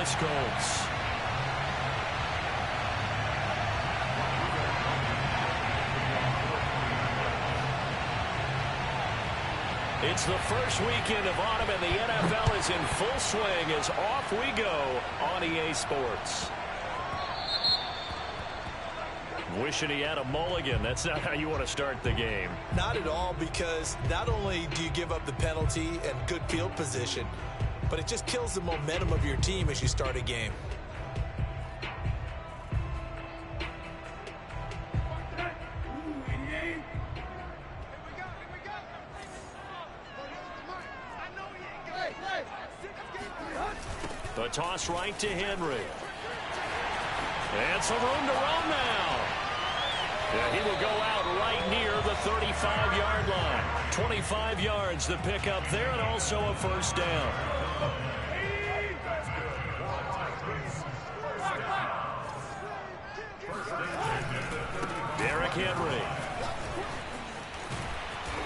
Dallas Colts. It's the first weekend of autumn, and the NFL is in full swing as off we go on EA Sports. Wishing he had a mulligan. That's not how you want to start the game. Not at all, because not only do you give up the penalty and good field position, but it just kills the momentum of your team as you start a game. The toss right to Henry. And some room to run now. Yeah, he will go out right near the 35-yard line. 25 yards to pick up there, and also a first down. Derrick Henry.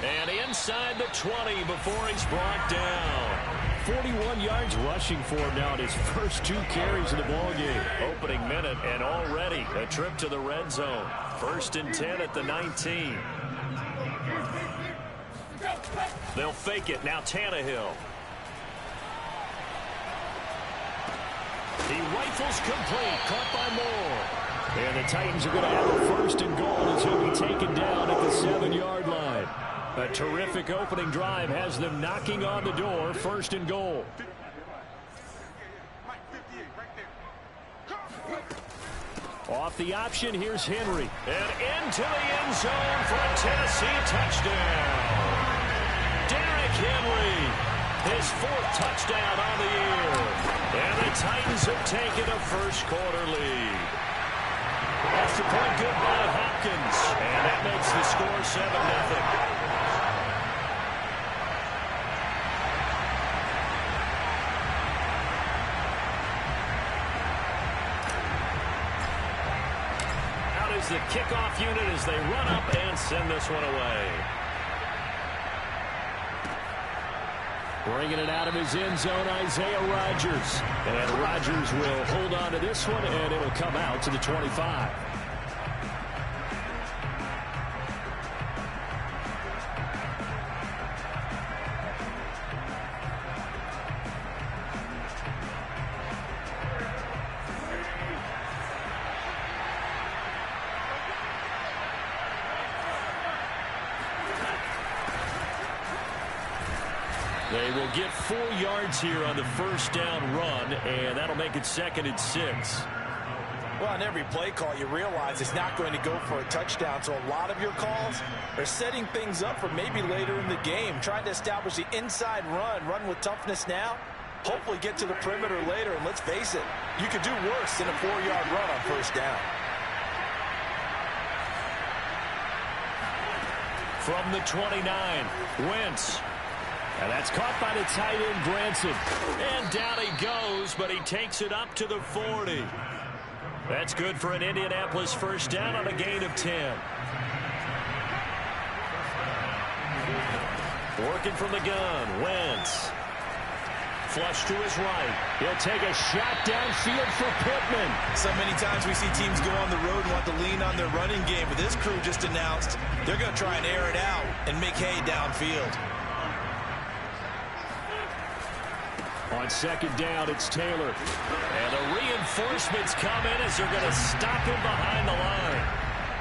And inside the 20 before he's brought down. 41 yards rushing for him now in his first 2 carries of the ballgame. Opening minute, and already a trip to the red zone. 1st and 10 at the 19. They'll fake it. Now Tannehill. He rifles complete. Caught by Moore. And the Titans are going to have a 1st and goal as he'll be taken down at the 7-yard line. A terrific opening drive has them knocking on the door. 1st and goal. Off the option, here's Henry. And into the end zone for a Tennessee touchdown. Derrick Henry, his 4th touchdown on the year. And the Titans have taken a first-quarter lead. Extra point good by Hopkins. And that makes the score 7-0. The kickoff unit as they run up and send this one away. Bringing it out of his end zone, Isaiah Rodgers. And Rodgers will hold on to this one, and it'll come out to the 25. They will get 4 yards here on the first down run, and that'll make it 2nd and 6. Well, on every play call, you realize it's not going to go for a touchdown, so a lot of your calls are setting things up for maybe later in the game, trying to establish the inside run with toughness now, hopefully get to the perimeter later, and let's face it, you could do worse than a 4-yard run on first down. From the 29, Wentz. And that's caught by the tight end, Branson. And down he goes, but he takes it up to the 40. That's good for an Indianapolis first down on a gain of 10. Working from the gun, Wentz. Flush to his right. He'll take a shot downfield for Pittman. So many times we see teams go on the road and want to lean on their running game, but this crew just announced they're going to try and air it out and make hay downfield. On 2nd down, it's Taylor. And the reinforcements come in as they're going to stop him behind the line.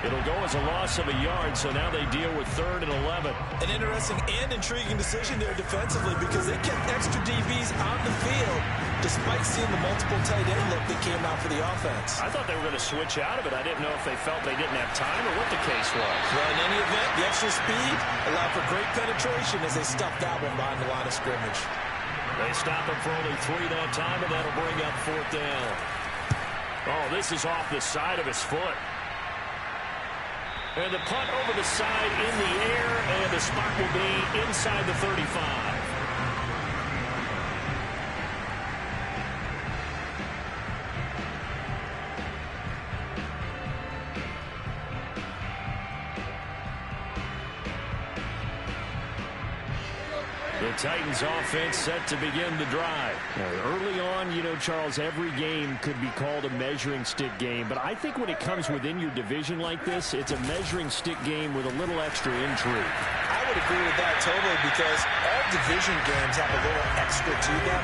It'll go as a loss of a yard, so now they deal with 3rd and 11. An interesting and intriguing decision there defensively because they kept extra DBs on the field despite seeing the multiple tight end look that came out for the offense. I thought they were going to switch out of it. I didn't know if they felt they didn't have time or what the case was. Well, in any event, the extra speed allowed for great penetration as they stuffed that one behind the line of scrimmage. They stop him for only 3 that time, and that'll bring up 4th down. Oh, this is off the side of his foot. And the punt over the side in the air, and the spot will be inside the 35. The Titans offense set to begin the drive. Early on, you know, Charles, every game could be called a measuring stick game. But I think when it comes within your division like this, it's a measuring stick game with a little extra intrigue. I would agree with that totally because all division games have a little extra to them.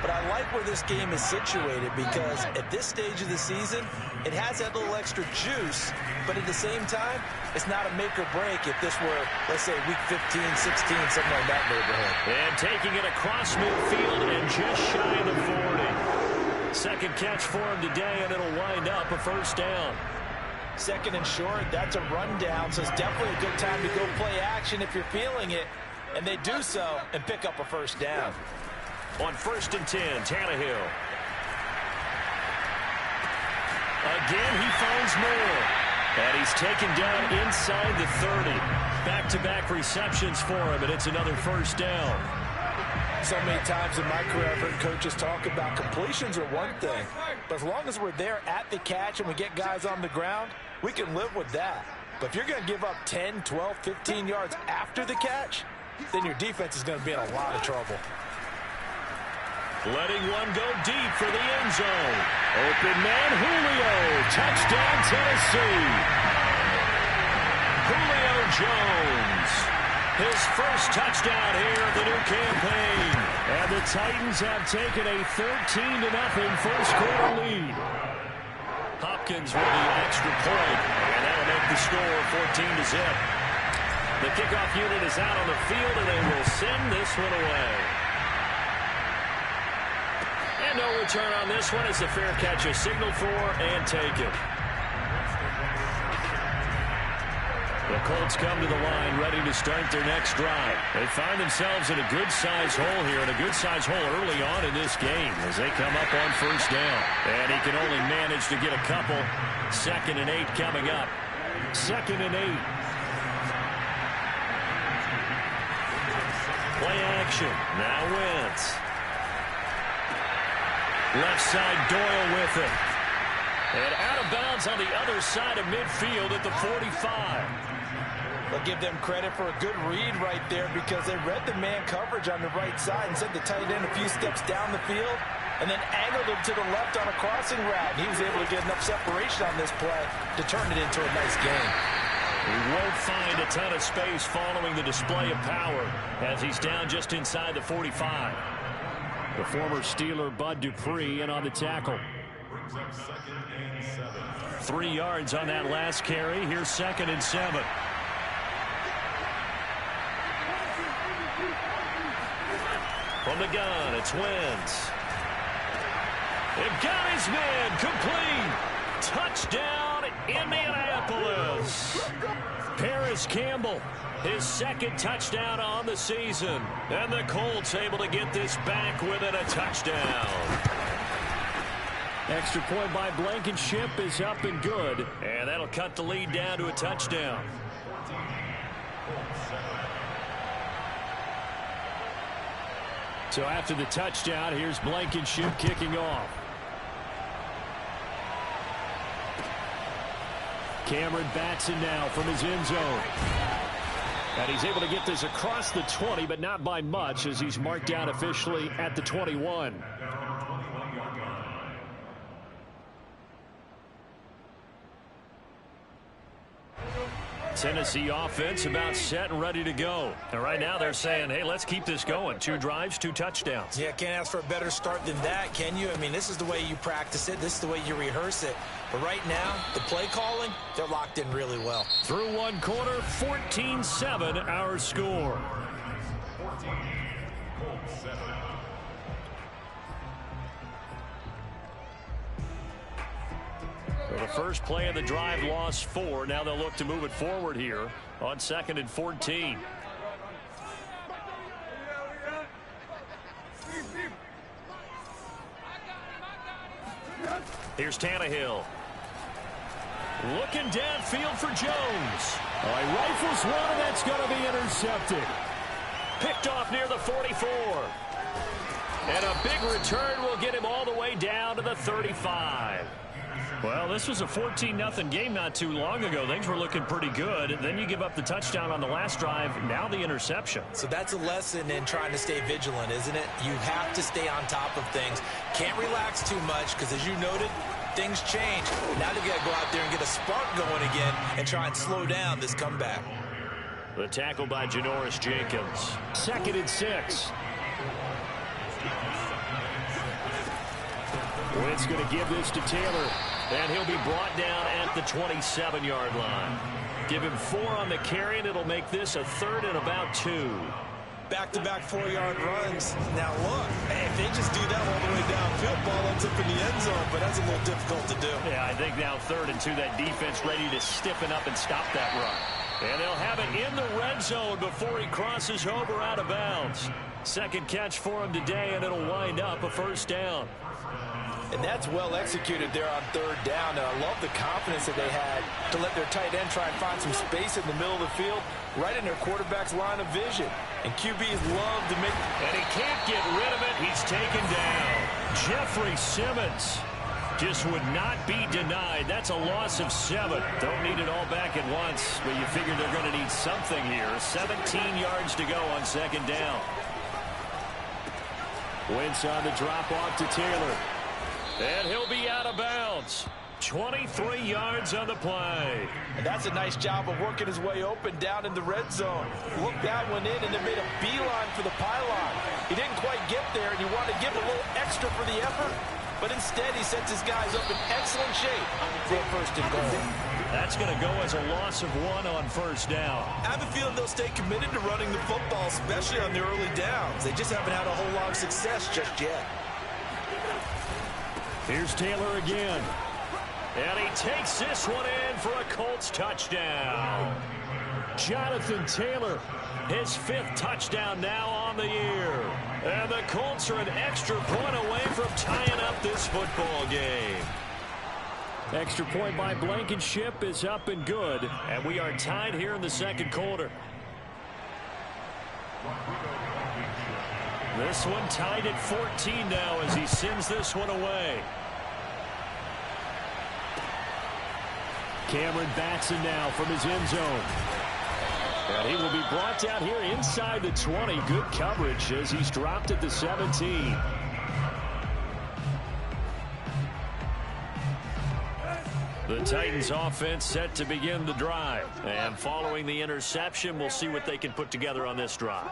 But I like where this game is situated because at this stage of the season, it has that little extra juice, but at the same time, it's not a make or break if this were, let's say, week 15, 16, something like that neighborhood. And taking it across midfield and just shy of the 40. Second catch for him today, and it'll wind up a first down. Second and short, that's a rundown, so it's definitely a good time to go play action if you're feeling it. And they do so and pick up a first down. On 1st and 10, Tannehill. Again, he finds more. And he's taken down inside the 30. Back-to-back receptions for him, and it's another first down. So many times in my career, I've heard coaches talk about completions are one thing. But as long as we're there at the catch and we get guys on the ground, we can live with that. But if you're going to give up 10, 12, 15 yards after the catch, then your defense is going to be in a lot of trouble. Letting one go deep for the end zone. Open man, Julio. Touchdown, Tennessee. Julio Jones. His first touchdown here of the new campaign. And the Titans have taken a 13-0 first quarter lead. Hopkins with the extra point. And that'll make the score 14-0. The kickoff unit is out on the field, and they will send this one away. And no return on this one as the fair catch is signaled for and taken. The Colts come to the line ready to start their next drive. They find themselves in a good-sized hole here, and a good-sized hole early on in this game as they come up on first down. And he can only manage to get a couple. 2nd and 8 coming up. 2nd and 8. Play action. Now Wentz. Left side, Doyle with it. And out of bounds on the other side of midfield at the 45. They'll give them credit for a good read right there because they read the man coverage on the right side and sent the tight end a few steps down the field and then angled him to the left on a crossing route. He was able to get enough separation on this play to turn it into a nice game. He won't find a ton of space following the display of power as he's down just inside the 45. The former Steeler Bud Dupree in on the tackle. 3 yards on that last carry. Here's 2nd and 7. From the gun, it's Wentz. They've got his man complete. Touchdown, Indianapolis. Paris Campbell, his 2nd touchdown on the season. And the Colts able to get this back within a touchdown. Extra point by Blankenship is up and good. And that'll cut the lead down to a touchdown. So after the touchdown, here's Blankenship kicking off. Cameron Batson now from his end zone. And he's able to get this across the 20, but not by much as he's marked down officially at the 21. Tennessee offense about set and ready to go. And right now they're saying, hey, let's keep this going. 2 drives, 2 touchdowns. Yeah, can't ask for a better start than that, can you? I mean, this is the way you practice it. This is the way you rehearse it. But right now, the play calling, they're locked in really well. Through 1 quarter, 14-7 our score. So the first play of the drive lost 4. Now they'll look to move it forward here on 2nd and 14. Here's Tannehill. Looking downfield for Jones. Oh, he rifles one, and that's going to be intercepted. Picked off near the 44. And a big return will get him all the way down to the 35. Well, this was a 14-0 game not too long ago. Things were looking pretty good. Then you give up the touchdown on the last drive. Now the interception. So that's a lesson in trying to stay vigilant, isn't it? You have to stay on top of things. Can't relax too much because, as you noted, things change. Now they've got to go out there and get a spark going again and try and slow down this comeback. The tackle by Janoris Jenkins. 2nd and 6. Witt's going to give this to Taylor, and he'll be brought down at the 27-yard line. Give him 4 on the carry, and it'll make this a 3rd and about 2. Back-to-back 4-yard runs. Now look, if they just do that all the way downfield, ball ends up in the end zone, but that's a little difficult to do. Yeah, I think now 3rd and 2, that defense ready to stiffen up and stop that run. And they'll have it in the red zone before he crosses over out of bounds. 2nd catch for him today, and it'll wind up a 1st down. And that's well executed there on 3rd down. And I love the confidence that they had to let their tight end try and find some space in the middle of the field, right in their quarterback's line of vision. And QBs love to make... And he can't get rid of it. He's taken down. Jeffrey Simmons just would not be denied. That's a loss of 7. Don't need it all back at once, but you figure they're going to need something here. 17 yards to go on 2nd down. Wentz on the drop-off to Taylor. And he'll be out of bounds. 23 yards on the play. And that's a nice job of working his way open down in the red zone. Looked that one in and then made a beeline for the pylon. He didn't quite get there, and you want to give a little extra for the effort, but instead he sets his guys up in excellent shape for a 1st and goal. That's going to go as a loss of 1 on 1st down. I have a feeling they'll stay committed to running the football, especially on the early downs. They just haven't had a whole lot of success just yet. Here's Taylor again. And he takes this one in for a Colts touchdown. Jonathan Taylor, his 5th touchdown now on the year. And the Colts are an extra point away from tying up this football game. Extra point by Blankenship is up and good. And we are tied here in the 2nd quarter. This one tied at 14 now as he sends this one away. Cameron Batson now from his end zone. And he will be brought down here inside the 20. Good coverage as he's dropped at the 17. The Titans offense set to begin the drive. And following the interception, we'll see what they can put together on this drive.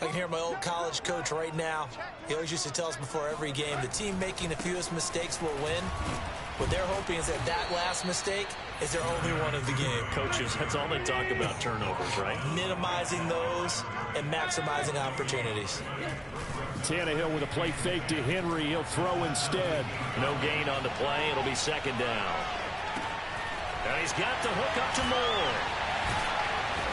I can hear my old college coach right now. He always used to tell us before every game, the team making the fewest mistakes will win. What they're hoping is that last mistake is their only one of the game. Coaches, that's all they talk about, turnovers, right? Minimizing those and maximizing opportunities. Tannehill with a play fake to Henry. He'll throw instead. No gain on the play. It'll be 2nd down. And he's got the hook up to Moore.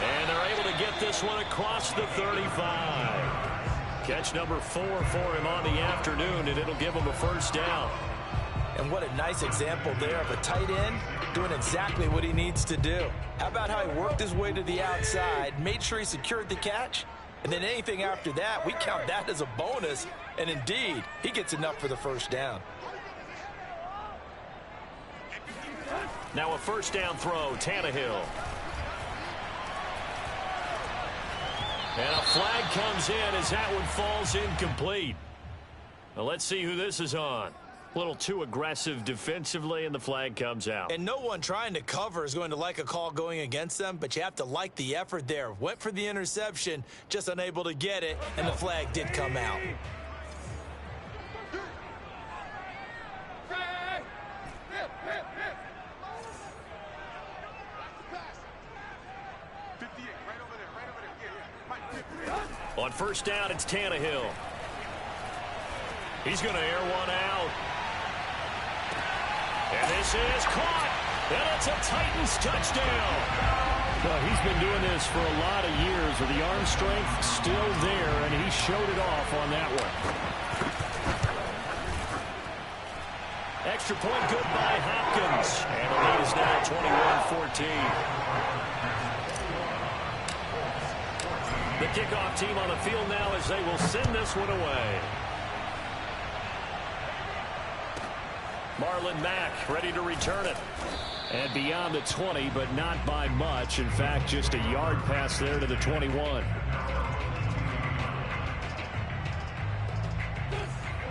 And they're able to get this one across the 35. Catch number 4 for him on the afternoon, and it'll give him a 1st down. And what a nice example there of a tight end doing exactly what he needs to do. How about how he worked his way to the outside, made sure he secured the catch, and then anything after that, we count that as a bonus. And indeed, he gets enough for the 1st down. Now a 1st down throw, Tannehill. And a flag comes in as that one falls incomplete. Now let's see who this is on. A little too aggressive defensively, and the flag comes out. And no one trying to cover is going to like a call going against them, but you have to like the effort there. Went for the interception, just unable to get it, and the flag did come out. On 1st down, it's Tannehill. He's going to air one out. And this is caught. And it's a Titans touchdown. Well, he's been doing this for a lot of years with the arm strength still there, and he showed it off on that one. Extra point good by Hopkins. And the lead is now 21-14. The kickoff team on the field now as they will send this one away. Marlon Mack ready to return it. And beyond the 20, but not by much. In fact, just a yard pass there to the 21.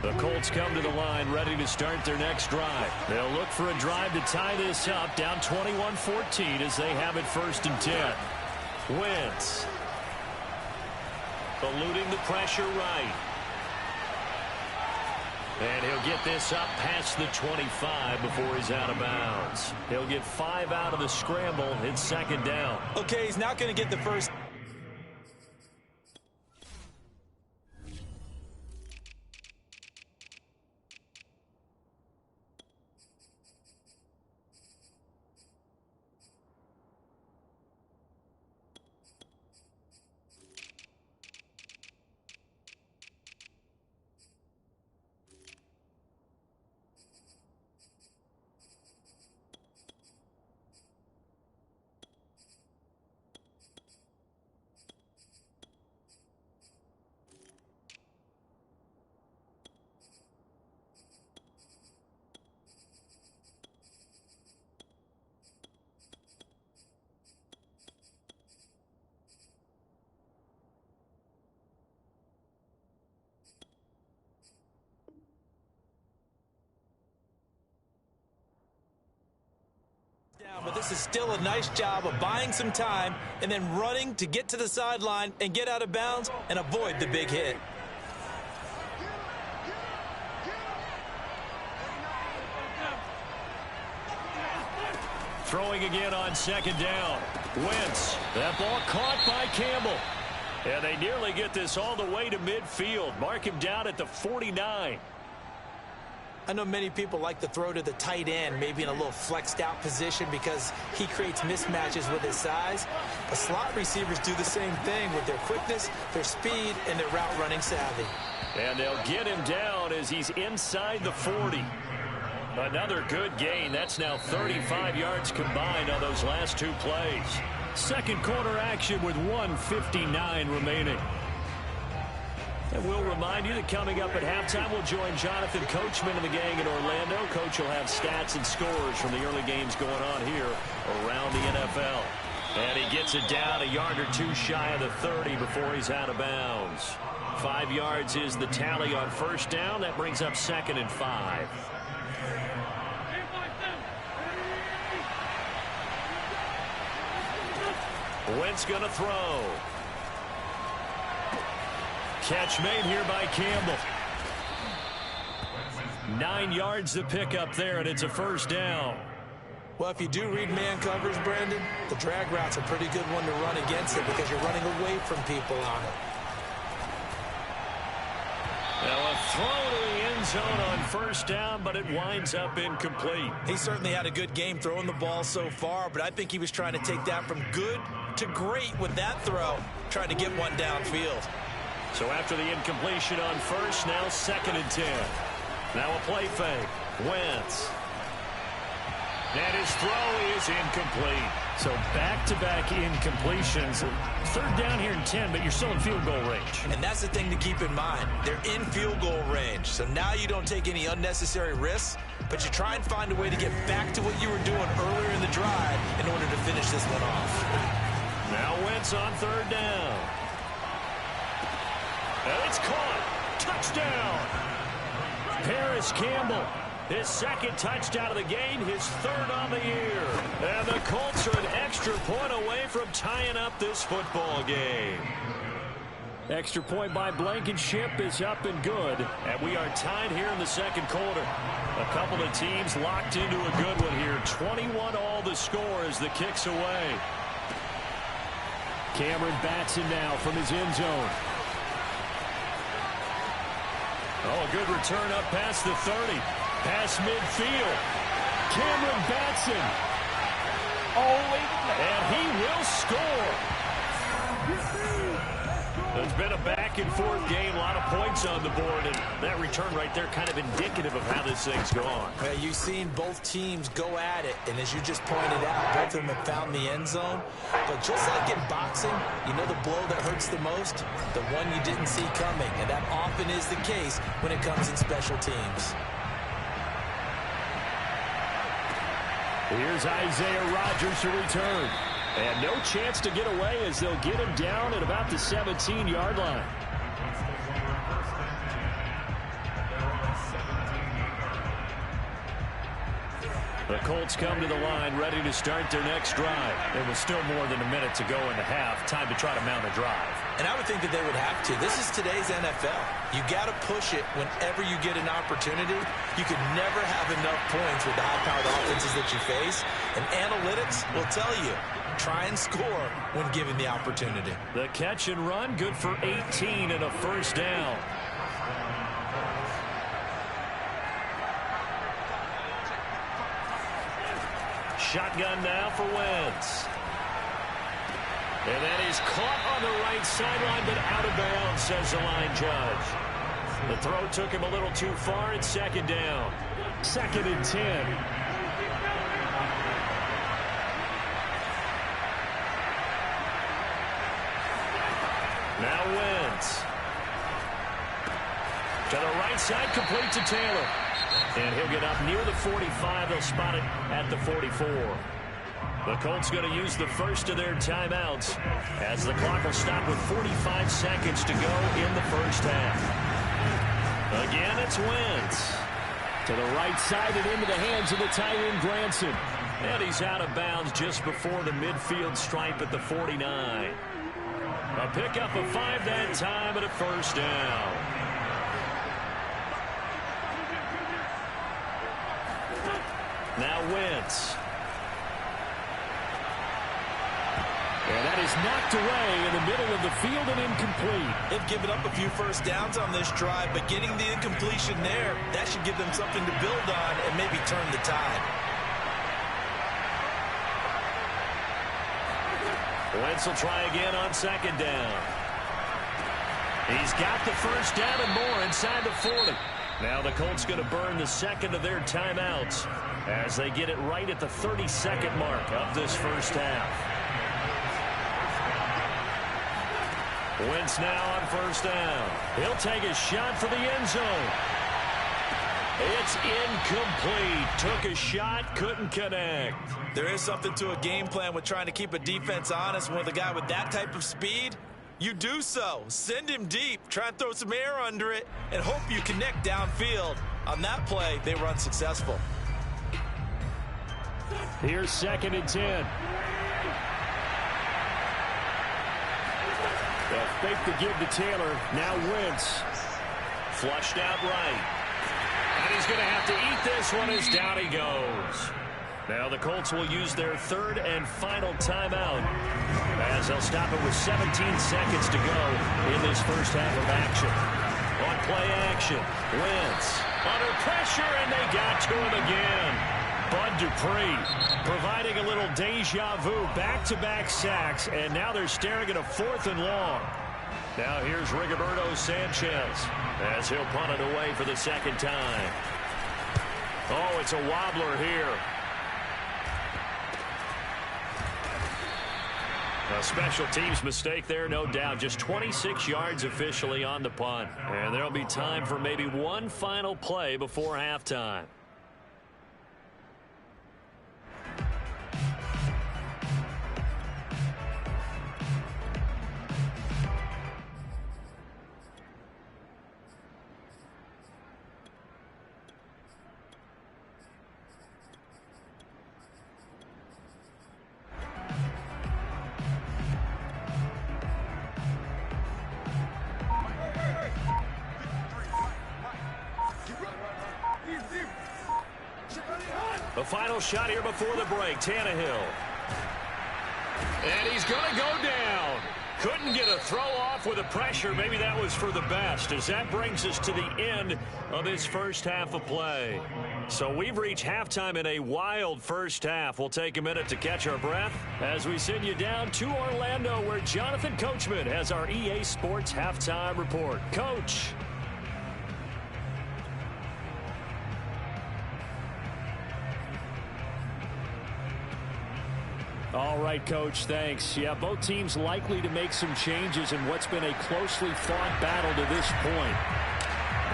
The Colts come to the line ready to start their next drive. They'll look for a drive to tie this up, down 21-14 as they have it 1st and 10. Wentz eluding the pressure right. And he'll get this up past the 25 before he's out of bounds. He'll get 5 out of the scramble. It's 2nd down. Okay, he's not going to get the first. But this is still a nice job of buying some time and then running to get to the sideline and get out of bounds and avoid the big hit. Throwing again on 2nd down. Wentz. That ball caught by Campbell. And they nearly get this all the way to midfield. Mark him down at the 49. I know many people like to throw to the tight end, maybe in a little flexed out position because he creates mismatches with his size. But slot receivers do the same thing with their quickness, their speed, and their route running savvy. And they'll get him down as he's inside the 40. Another good gain. That's now 35 yards combined on those last 2 plays. 2nd quarter action with 1:59 remaining. And we'll remind you that coming up at halftime, we'll join Jonathan Coachman and the gang in Orlando. Coach will have stats and scores from the early games going on here around the NFL. And he gets it down a yard or 2 shy of the 30 before he's out of bounds. 5 yards is the tally on 1st down. That brings up 2nd and 5. Wentz going to throw. Catch made here by Campbell. 9 yards to pick up there, and it's a 1st down. Well, if you do read man coverage, Brandon, the drag route's a pretty good one to run against it because you're running away from people on it. Now a throw to the end zone on 1st down, but it winds up incomplete. He certainly had a good game throwing the ball so far, but I think he was trying to take that from good to great with that throw, trying to get one downfield. So after the incompletion on 1st, now 2nd and 10. Now a play fake. Wentz. And his throw is incomplete. So back-to-back incompletions. 3rd down here in 10, but you're still in field goal range. And that's the thing to keep in mind. They're in field goal range. So now you don't take any unnecessary risks, but you try and find a way to get back to what you were doing earlier in the drive in order to finish this one off. Now Wentz on 3rd down. And it's caught. Touchdown. Paris Campbell. His 2nd touchdown of the game, his 3rd on the year. And the Colts are an extra point away from tying up this football game. Extra point by Blankenship is up and good. And we are tied here in the 2nd quarter. A couple of teams locked into a good one here. 21 all the score as the kick's away. Cameron Batson now from his end zone. Oh, a good return up past the 30. Past midfield. Cameron Batson. And he will score. It's been a back-and-forth game. A lot of points on the board. And that return right there kind of indicative of how this thing's gone. Well, you've seen both teams go at it. And as you just pointed out, both of them have found the end zone. But just like in boxing, you know the blow that hurts the most? The one you didn't see coming. And that often is the case when it comes in special teams. Here's Isaiah Rodgers to return. And no chance to get away as they'll get him down at about the 17-yard line. The Colts come to the line ready to start their next drive. There was still more than a minute to go in the half. Time to try to mount a drive. And I would think that they would have to. This is today's NFL. You got to push it whenever you get an opportunity. You could never have enough points with the high-powered offenses that you face. And analytics will tell you, try and score when given the opportunity. The catch and run, good for 18 and a first down. Shotgun now for Wentz. And then he's caught on the right sideline, but out of bounds, says the line judge. The throw took him a little too far. It's second down. 2nd and 10. Now Wentz. To the right side, complete to Taylor. And he'll get up near the 45. They'll spot it at the 44. The Colts going to use the first of their timeouts as the clock will stop with 45 seconds to go in the first half. Again, it's Wentz. To the right side and into the hands of the tight end, Granson. And he's out of bounds just before the midfield stripe at the 49. A pickup of 5 that time and a first down. Now Wentz. And that is knocked away in the middle of the field and incomplete. They've given up a few first downs on this drive, but getting the incompletion there, that should give them something to build on and maybe turn the tide. Wentz will try again on second down. He's got the first down and more inside the 40. Now the Colts going to burn the second of their timeouts as they get it right at the 32nd mark of this first half. Wentz now on first down. He'll take a shot for the end zone. It's incomplete. Took a shot, couldn't connect. There is something to a game plan with trying to keep a defense honest. With a guy with that type of speed, you do so. Send him deep. Try and throw some air under it and hope you connect downfield. On that play, they were unsuccessful. Here's 2nd and 10. They'll fake the give to Taylor. Now Wentz. Flushed out right. And he's going to have to eat this one as down he goes. Now the Colts will use their third and final timeout as they'll stop it with 17 seconds to go in this first half of action. On play action, Wentz under pressure, and they got to him again. Bud Dupree providing a little deja vu, back-to-back sacks, and now they're staring at a 4th and long. Now here's Rigoberto Sanchez as he'll punt it away for the second time. Oh, it's a wobbler here. A special teams mistake there, no doubt. Just 26 yards officially on the punt. And there'll be time for maybe one final play before halftime. The final shot here before the break, Tannehill. And he's going to go down. Couldn't get a throw off with the pressure. Maybe that was for the best, as that brings us to the end of this first half of play. So we've reached halftime in a wild first half. We'll take a minute to catch our breath as we send you down to Orlando, where Jonathan Coachman has our EA Sports halftime report. Coach. All right, Coach, thanks. Yeah, both teams likely to make some changes in what's been a closely fought battle to this point.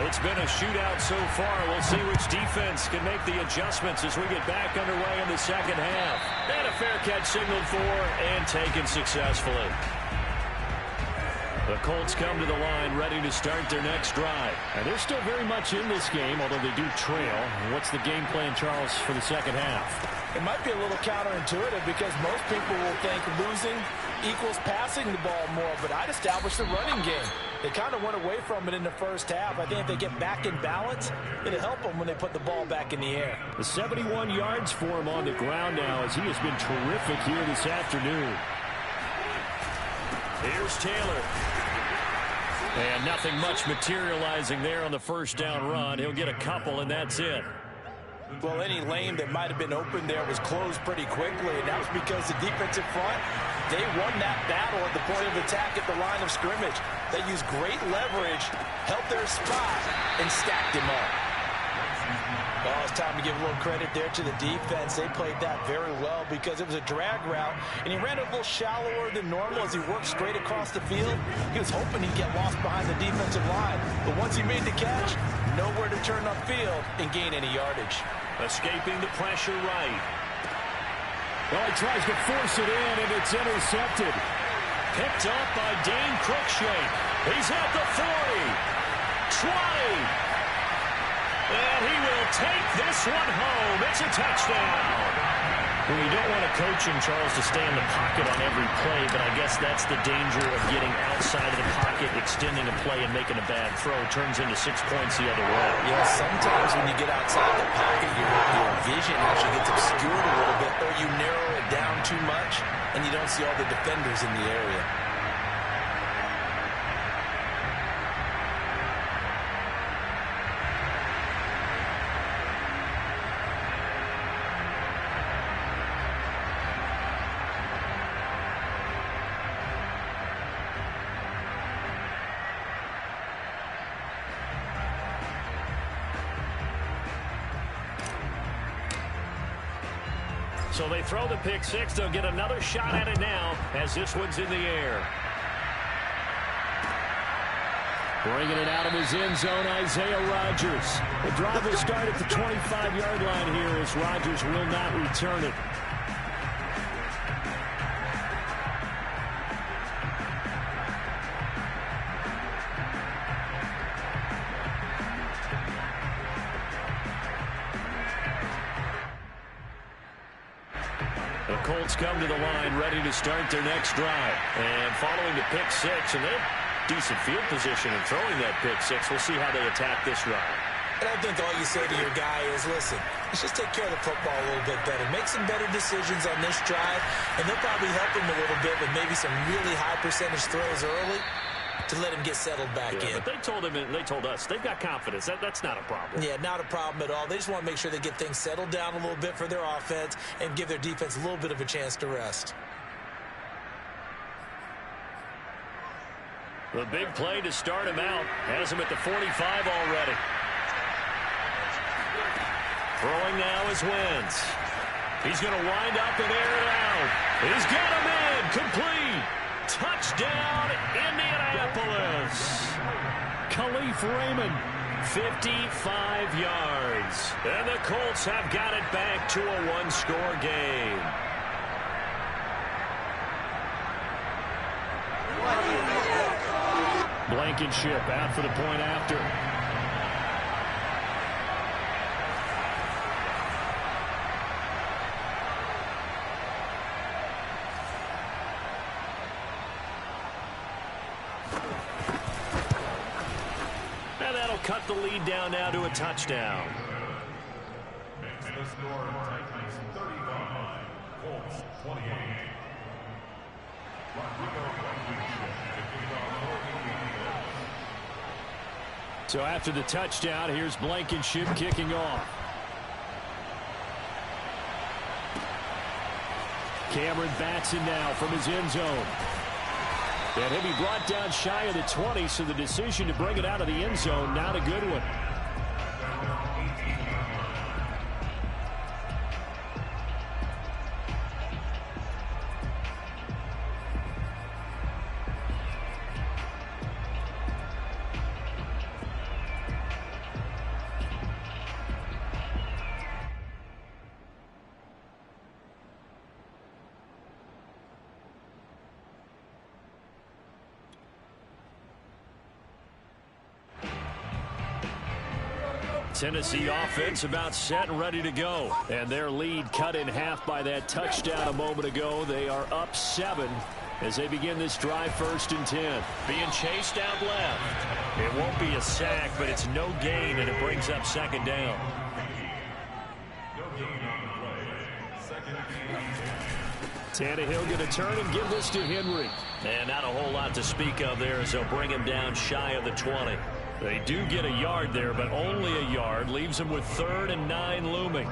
It's been a shootout so far. We'll see which defense can make the adjustments as we get back underway in the second half. And a fair catch signaled for and taken successfully. The Colts come to the line ready to start their next drive. And they're still very much in this game, although they do trail. What's the game plan, Charles, for the second half? It might be a little counterintuitive because most people will think losing equals passing the ball more, but I'd establish the running game. They kind of went away from it in the first half. I think if they get back in balance, it'll help them when they put the ball back in the air. The 71 yards for him on the ground now as he has been terrific here this afternoon. Here's Taylor. And nothing much materializing there on the first down run. He'll get a couple, and that's it. Well, any lane that might have been open there was closed pretty quickly, and that was because the defensive front, they won that battle at the point of attack at the line of scrimmage. They used great leverage, held their spot, and stacked him up. Well, it's time to give a little credit there to the defense. They played that very well because it was a drag route, and he ran a little shallower than normal as he worked straight across the field. He was hoping he'd get lost behind the defensive line, but once he made the catch, nowhere to turn upfield and gain any yardage. Escaping the pressure right. Well, he tries to force it in, and it's intercepted. Picked up by Dane Cruikshank. He's at the 40. 20. And he will take this one home. It's a touchdown. Well, you don't want to coach him, Charles, to stay in the pocket on every play, but I guess that's the danger of getting outside of the pocket, extending a play, and making a bad throw. Turns into 6 points the other way. Yeah, sometimes when you get outside the pocket, your vision actually gets obscured a little bit, or you narrow it down too much, and you don't see all the defenders in the area. So they throw the pick six. They'll get another shot at it now as this one's in the air. Bringing it out of his end zone, Isaiah Rodgers. The drive will start at the 25-yard line here as Rodgers will not return it. The Colts come to the line ready to start their next drive. And following the pick six, and they have decent field position in throwing that pick six. We'll see how they attack this drive. And I think all you say to your guy is, listen, let's just take care of the football a little bit better. Make some better decisions on this drive, and they'll probably help him a little bit with maybe some really high percentage throws early to let him get settled back in. But they told him, and they told us, they've got confidence. That's not a problem. Yeah, not a problem at all. They just want to make sure they get things settled down a little bit for their offense and give their defense a little bit of a chance to rest. The big play to start him out has him at the 45 already. Throwing now is Wentz. He's going to wind up and air it out. He's got him in. Complete. Touchdown, Indianapolis. Khalif Raymond. 55 yards. And the Colts have got it back to a one-score game. Blankenship out for the point after. And that'll cut the lead down now to a touchdown. The score, Titans 35, Colts 28. So after the touchdown, here's Blankenship kicking off. Cameron Batson now from his end zone. And he'll be brought down shy of the 20, so the decision to bring it out of the end zone, not a good one. Tennessee offense about set and ready to go. And their lead cut in half by that touchdown a moment ago. They are up 7 as they begin this drive 1st and 10. Being chased out left. It won't be a sack, but it's no gain, and it brings up 2nd down. Tannehill going to turn and give this to Henry. And not a whole lot to speak of there as they'll bring him down shy of the 20. They do get a yard there, but only a yard. Leaves them with 3rd and 9 looming.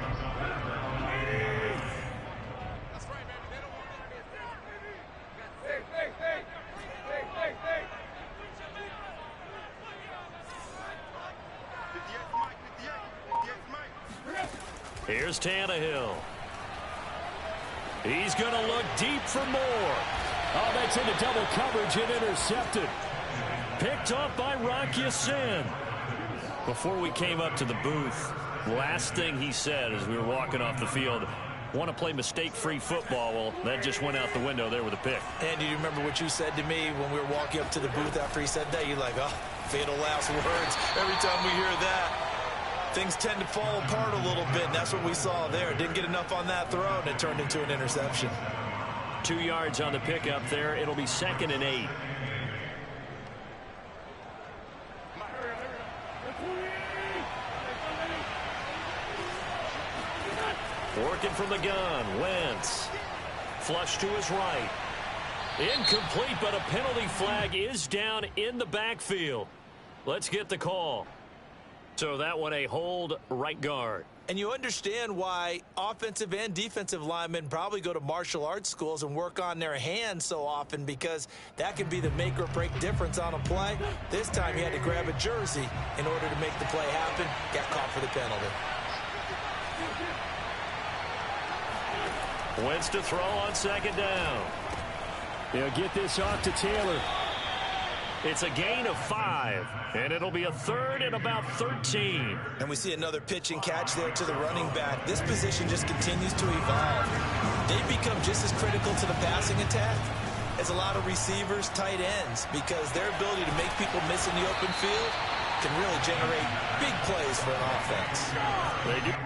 Here's Tannehill. He's going to look deep for more. Oh, that's into double coverage and intercepted. Picked off by Rock Ya-Sin. Before we came up to the booth, last thing he said as we were walking off the field, want to play mistake-free football. Well, that just went out the window there with a pick. And do you remember what you said to me when we were walking up to the booth after he said that? You're like, oh, fatal last words. Every time we hear that, things tend to fall apart a little bit, and that's what we saw there. Didn't get enough on that throw, and it turned into an interception. 2 yards on the pickup there. It'll be 2nd and 8. Working from the gun, Wentz. Flush to his right. Incomplete, but a penalty flag is down in the backfield. Let's get the call. So that one a hold, right guard. And you understand why offensive and defensive linemen probably go to martial arts schools and work on their hands so often, because that can be the make or break difference on a play. This time he had to grab a jersey in order to make the play happen. Got caught for the penalty. Wentz to throw on 2nd down. They'll get this off to Taylor. It's a gain of 5, and it'll be a 3rd and about 13. And we see another pitch and catch there to the running back. This position just continues to evolve. They become just as critical to the passing attack as a lot of receivers, tight ends, because their ability to make people miss in the open field can really generate big plays for an offense. They do.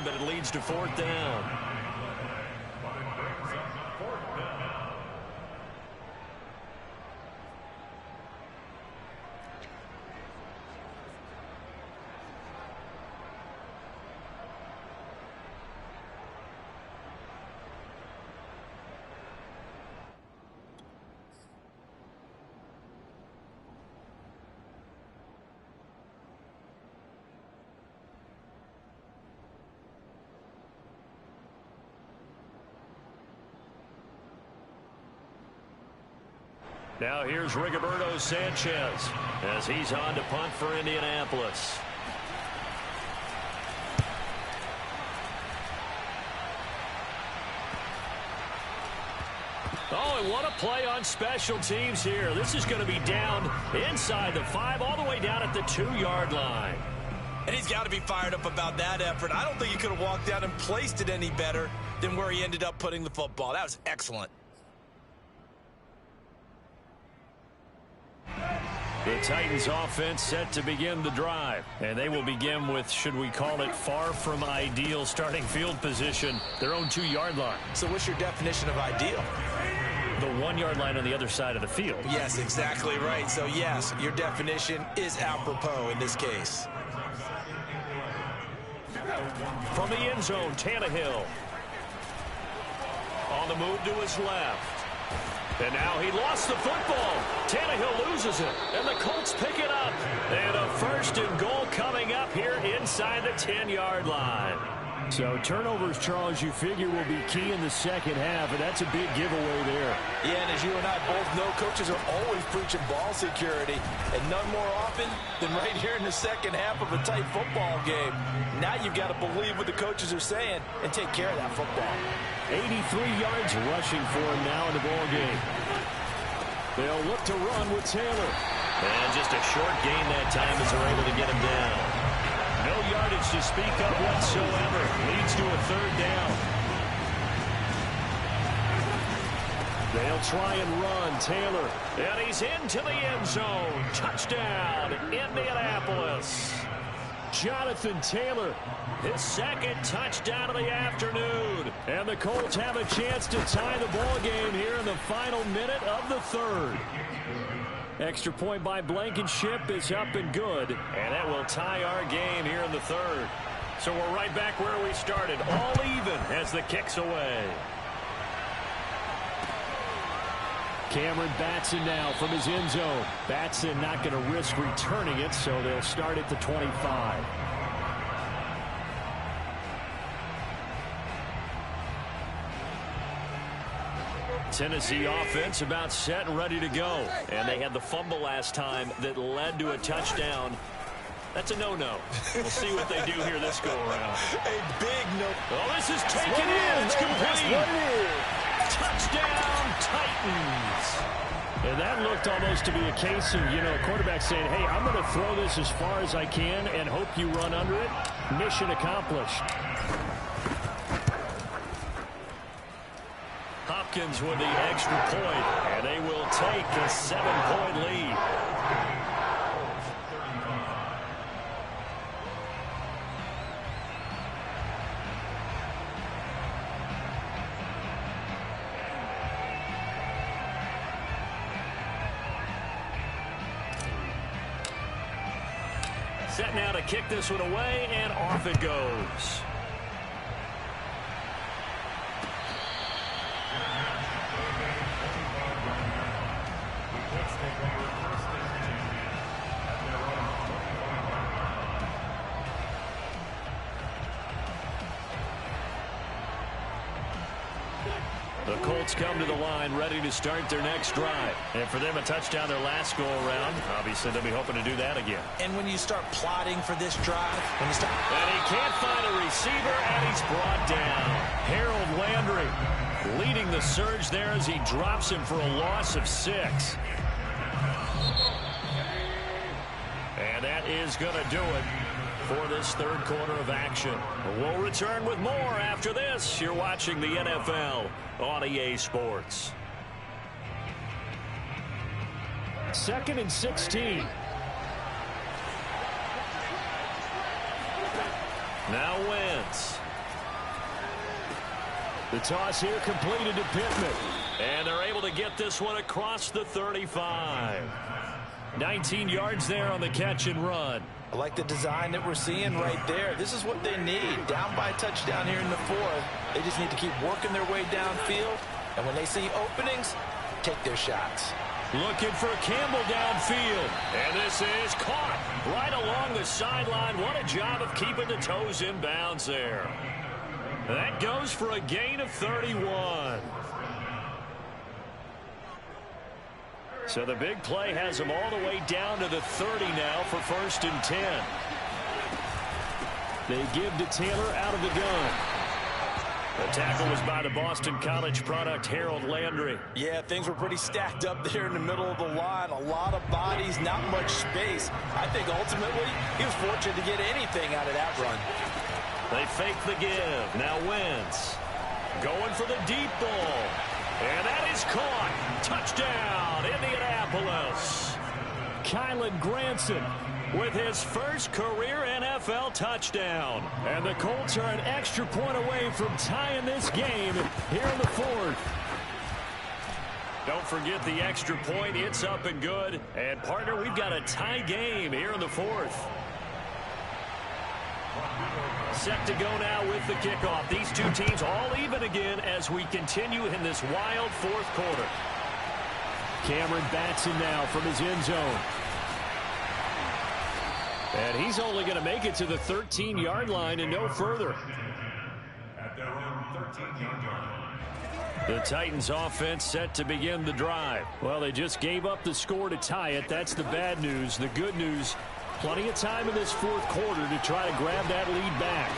But it leads to 4th down. Now here's Rigoberto Sanchez as he's on to punt for Indianapolis. Oh, and what a play on special teams here. This is going to be down inside the 5, all the way down at the 2-yard line. And he's got to be fired up about that effort. I don't think he could have walked down and placed it any better than where he ended up putting the football. That was excellent. The Titans offense set to begin the drive. And they will begin with, should we call it, far from ideal starting field position, their own 2-yard line. So what's your definition of ideal? The 1-yard line on the other side of the field. Yes, exactly right. So yes, your definition is apropos in this case. From the end zone, Tannehill. On the move to his left. And now he lost the football. Tannehill loses it. And the Colts pick it up. And a 1st and goal coming up here inside the 10-yard line. So turnovers, Charles, you figure will be key in the second half, and that's a big giveaway there. Yeah, and as you and I both know, coaches are always preaching ball security, and none more often than right here in the second half of a tight football game. Now you've got to believe what the coaches are saying and take care of that football. 83 yards rushing for him now in the ball game. They'll look to run with Taylor. And just a short gain that time as they're able to get him down. No yardage to speak of whatsoever. Leads to a third down. They'll try and run. Taylor. And he's into the end zone. Touchdown, Indianapolis. Jonathan Taylor, his second touchdown of the afternoon. And the Colts have a chance to tie the ball game here in the final minute of the third. Extra point by Blankenship is up and good. And that will tie our game here in the third. So we're right back where we started, all even as the kick's away. Cameron Batson now from his end zone. Batson not going to risk returning it, so they'll start at the 25. Tennessee offense about set and ready to go. And they had the fumble last time that led to a touchdown. That's a no-no. We'll see what they do here this go-around. A big no. Oh, this is taken in. It's complete. Touchdown, Titans. And that looked almost to be a case of, a quarterback saying, hey, I'm going to throw this as far as I can and hope you run under it. Mission accomplished. Hopkins with the extra point, and they will take a 7-point lead. Set now to kick this one away, and off it goes. The Colts come to the line ready to start their next drive. And for them, a touchdown their last go-around. Obviously, they'll be hoping to do that again. And when you start plotting for this drive, and he can't find a receiver, and he's brought down. Harold Landry leading the surge there as he drops him for a loss of 6. And that is going to do it for this third quarter of action. We'll return with more after this. You're watching the NFL on EA Sports. 2nd and 16. Now Wentz. The toss here completed to Pittman. And they're able to get this one across the 35. 19 yards there on the catch and run. I like the design that we're seeing right there. This is what they need. Down by a touchdown here in the fourth. They just need to keep working their way downfield. And when they see openings, take their shots. Looking for Campbell downfield. And this is caught right along the sideline. What a job of keeping the toes in bounds there. That goes for a gain of 31. So the big play has them all the way down to the 30 now for 1st and 10. They give to Taylor out of the gun. The tackle was by the Boston College product, Harold Landry. Yeah, things were pretty stacked up there in the middle of the line. A lot of bodies, not much space. I think ultimately he was fortunate to get anything out of that run. They fake the give. Now Wentz going for the deep ball. And that is caught. Touchdown, Indianapolis. Kylan Granson with his first career NFL touchdown. And the Colts are an extra point away from tying this game here in the fourth. Don't forget the extra point. It's up and good. And, partner, we've got a tie game here in the fourth. Set to go now with the kickoff. These two teams all even again as we continue in this wild fourth quarter. Cameron Batson now from his end zone. And he's only going to make it to the 13-yard line and no further. 13-yard line. The Titans offense set to begin the drive. Well, they just gave up the score to tie it. That's the bad news. The good news, plenty of time in this fourth quarter to try to grab that lead back.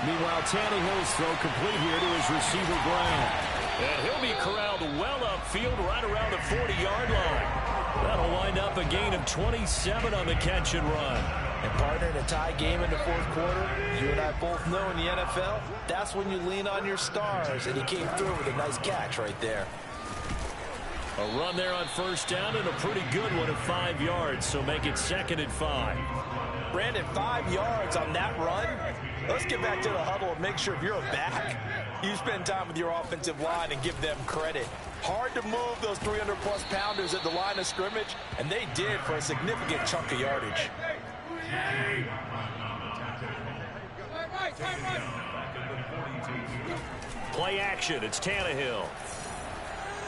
Meanwhile, Tannehill's throw complete here to his receiver, Brown. And he'll be corralled well upfield right around the 40-yard line. That'll wind up a gain of 27 on the catch and run. And partner, in a tie game in the fourth quarter, you and I both know in the NFL, that's when you lean on your stars. And he came through with a nice catch right there. A run there on first down and a pretty good one at 5 yards, so make it 2nd and 5. Brandon, 5 yards on that run. Let's get back to the huddle and make sure if you're a back, you spend time with your offensive line and give them credit. Hard to move those 300-plus pounders at the line of scrimmage, and they did for a significant chunk of yardage. Play action. It's Tannehill.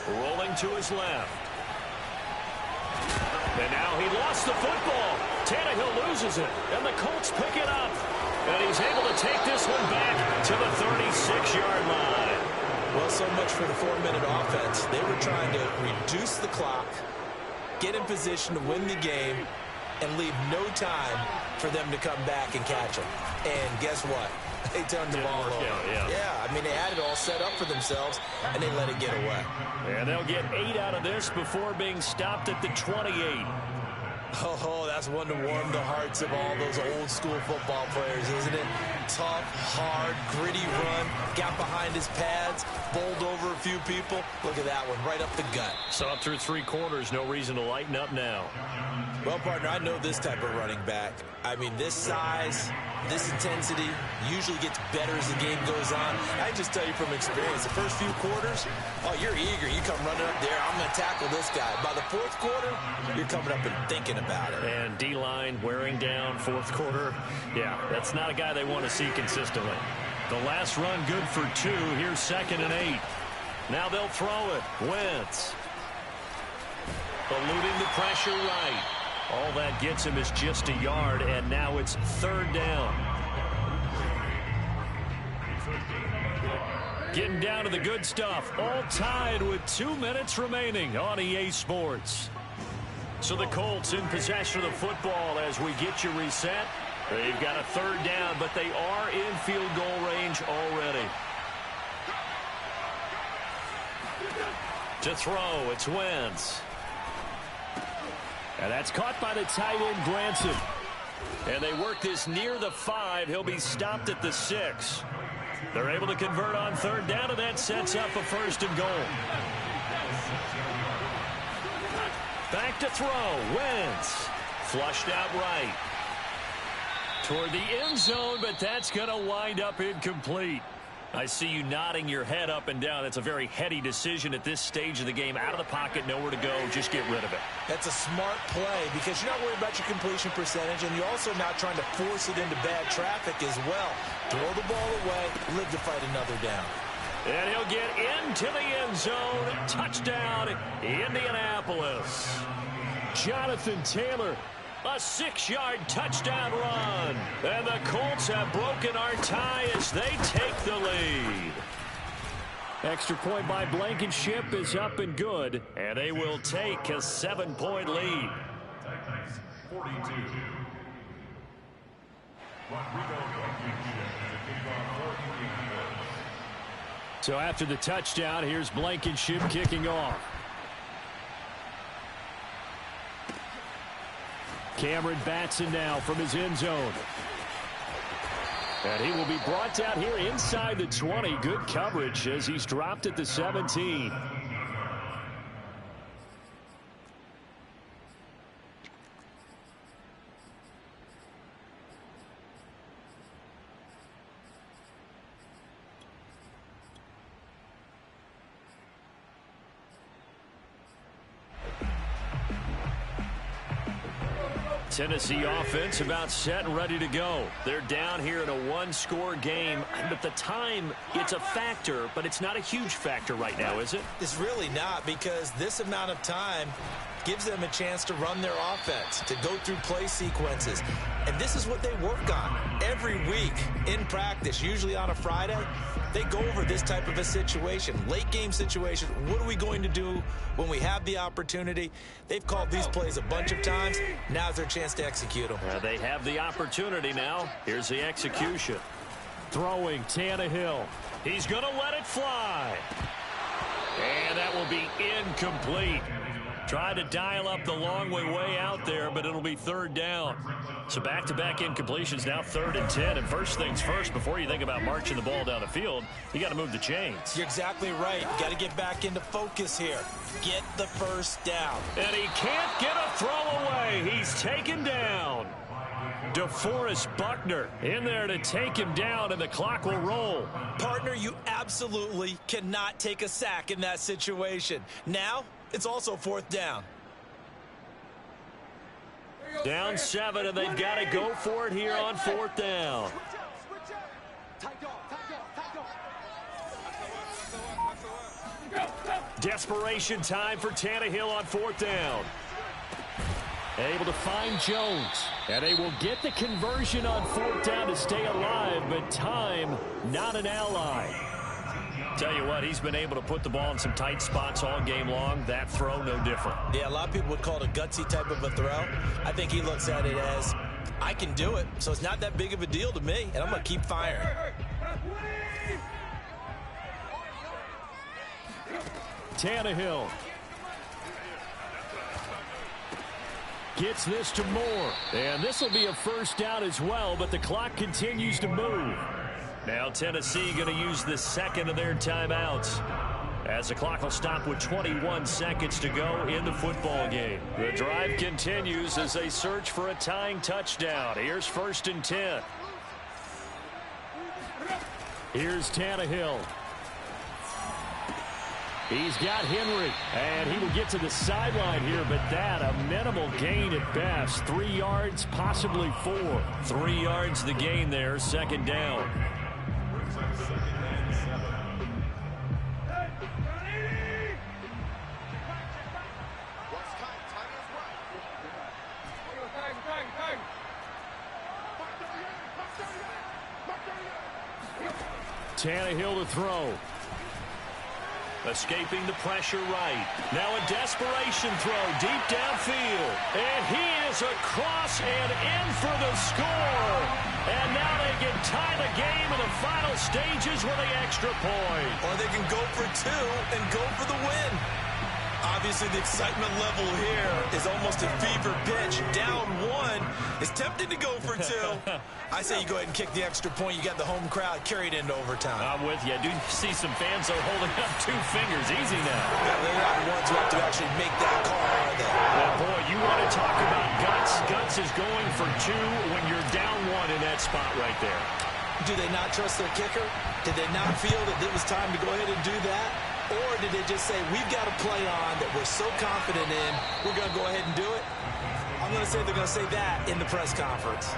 Rolling to his left. And now he lost the football. Tannehill loses it, and the Colts pick it up. And he's able to take this one back to the 36-yard line. Well, so much for the 4-minute offense. They were trying to reduce the clock, get in position to win the game, and leave no time for them to come back and catch them. And guess what? They turned the ball over. Yeah, I mean, they had it all set up for themselves, and they let it get away. And they'll get 8 out of this before being stopped at the 28. Oh, that's one to warm the hearts of all those old-school football players, isn't it? Tough, hard, gritty run, got behind his pads, bowled over a few people. Look at that one, right up the gut. So up through 3 quarters, no reason to lighten up now. Well, partner, I know this type of running back. I mean, this size, this intensity usually gets better as the game goes on. I just tell you from experience, the first few quarters, oh, you're eager. You come running up there, I'm going to tackle this guy. By the fourth quarter, you're coming up and thinking about it. And D-line wearing down fourth quarter. Yeah, that's not a guy they want to see consistently. The last run good for 2. Here's 2nd and 8. Now they'll throw it. Wentz. Eluding the pressure right. All that gets him is just a yard, and now it's 3rd down. Getting down to the good stuff. All tied with 2 minutes remaining on EA Sports. So the Colts in possession of the football as we get you reset. They've got a 3rd down, but they are in field goal range already. To throw, it's Wentz. And that's caught by the tight end, Granson. And they work this near the 5. He'll be stopped at the 6. They're able to convert on 3rd down, and that sets up a 1st and goal. Back to throw. Wentz. Flushed out right. Toward the end zone, but that's going to wind up incomplete. I see you nodding your head up and down. That's a very heady decision at this stage of the game. Out of the pocket, nowhere to go. Just get rid of it. That's a smart play because you're not worried about your completion percentage, and you're also not trying to force it into bad traffic as well. Throw the ball away, live to fight another down. And he'll get into the end zone. Touchdown, Indianapolis. Jonathan Taylor. A 6-yard touchdown run. And the Colts have broken our tie as they take the lead. Extra point by Blankenship is up and good. And they will take a 7-point lead. Titans 42. So after the touchdown, here's Blankenship kicking off. Cameron Batson now from his end zone. And he will be brought down here inside the 20. Good coverage as he's dropped at the 17. Tennessee offense about set and ready to go. They're down here in a 1-score game, but the time, it's a factor, but it's not a huge factor right now, is it? It's really not, because this amount of time gives them a chance to run their offense, to go through play sequences. And this is what they work on every week in practice, usually on a Friday. They go over this type of a situation, late game situation. What are we going to do when we have the opportunity? They've called these plays a bunch of times. Now's their chance to execute them. They have the opportunity now. Here's the execution. Throwing Tannehill. He's going to let it fly. And that will be incomplete. Tried to dial up the long way out there, but it'll be third down. So back-to-back incompletions, now 3rd and 10. And first things first, before you think about marching the ball down the field, you got to move the chains. You're exactly right. You got to get back into focus here. Get the first down. And he can't get a throw away. He's taken down. DeForest Buckner in there to take him down, and the clock will roll. Partner, you absolutely cannot take a sack in that situation. Now, it's also 4th down. Down 7, and they've got to go for it here on 4th down. Desperation time for Tannehill on 4th down. Able to find Jones. And they will get the conversion on 4th down to stay alive, but time, not an ally. Tell you what, he's been able to put the ball in some tight spots all game long. That throw, no different. Yeah, a lot of people would call it a gutsy type of a throw. I think he looks at it as, I can do it, so it's not that big of a deal to me, and I'm going to keep firing. Tannehill gets this to Moore. And this will be a first down as well, but the clock continues to move. Now Tennessee going to use the second of their timeouts, as the clock will stop with 21 seconds to go in the football game. The drive continues as they search for a tying touchdown. Here's 1st and 10. Here's Tannehill. He's got Henry, and he will get to the sideline here, but that a minimal gain at best. 3 yards, possibly 4. 3 yards the gain there, 2nd down. Tannehill to throw. Escaping the pressure right. Now a desperation throw deep downfield. And he is across and in for the score. And now they can tie the game in the final stages with the extra point. Or they can go for 2 and go for the win. Obviously, the excitement level here is almost a fever pitch. Down 1 is tempted to go for 2. I say you go ahead and kick the extra point. You got the home crowd carried into overtime. I'm with you. I do see some fans are holding up 2 fingers. Easy now. Yeah, they're not the ones who have to actually make that call, are they? Well, boy, you want to talk about guts. Guts is going for 2 when you're down 1 in that spot right there. Do they not trust their kicker? Did they not feel that it was time to go ahead and do that? Or did they just say, we've got a play on that we're so confident in, we're going to go ahead and do it? I'm going to say they're going to say that in the press conference.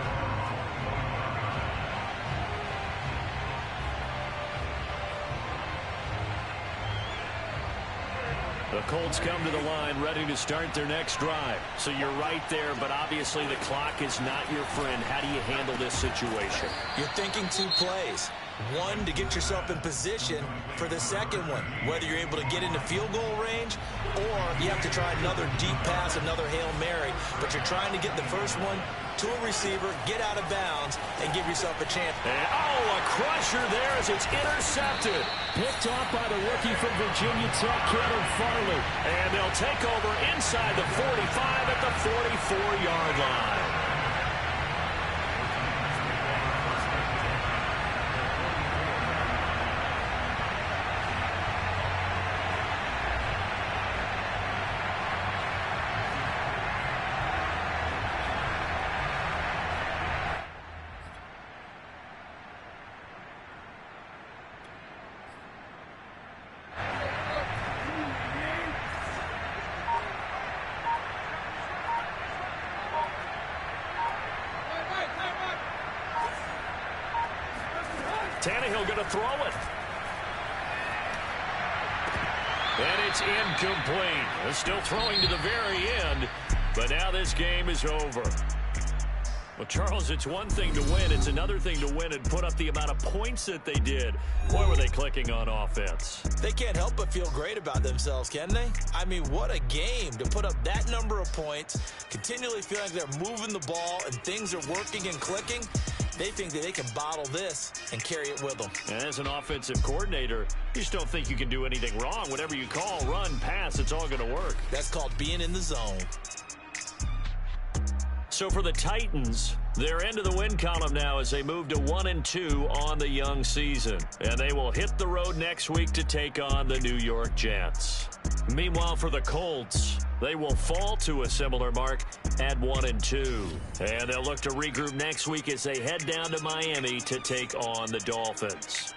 The Colts come to the line ready to start their next drive. So you're right there, but obviously the clock is not your friend. How do you handle this situation? You're thinking 2 plays. 1 to get yourself in position for the second one, whether you're able to get into field goal range or you have to try another deep pass, another Hail Mary, but you're trying to get the first one to a receiver, get out of bounds, and give yourself a chance. And, a crusher there as it's intercepted. Picked off by the rookie from Virginia Tech, Cannon Farley. And they'll take over inside the 45 at the 44-yard line. Tannehill going to throw it. And it's incomplete. They're still throwing to the very end, but now this game is over. Well, Charles, it's one thing to win. It's another thing to win and put up the amount of points that they did. Boy, were they clicking on offense. They can't help but feel great about themselves, can they? I mean, what a game to put up that number of points, continually feeling like they're moving the ball and things are working and clicking. They think that they can bottle this and carry it with them. And as an offensive coordinator, you just don't think you can do anything wrong. Whatever you call, run, pass, it's all going to work. That's called being in the zone. So for the Titans, they're into the win column now as they move to 1-2 on the young season. And they will hit the road next week to take on the New York Jets. Meanwhile, for the Colts, they will fall to a similar mark at 1-2. And they'll look to regroup next week as they head down to Miami to take on the Dolphins.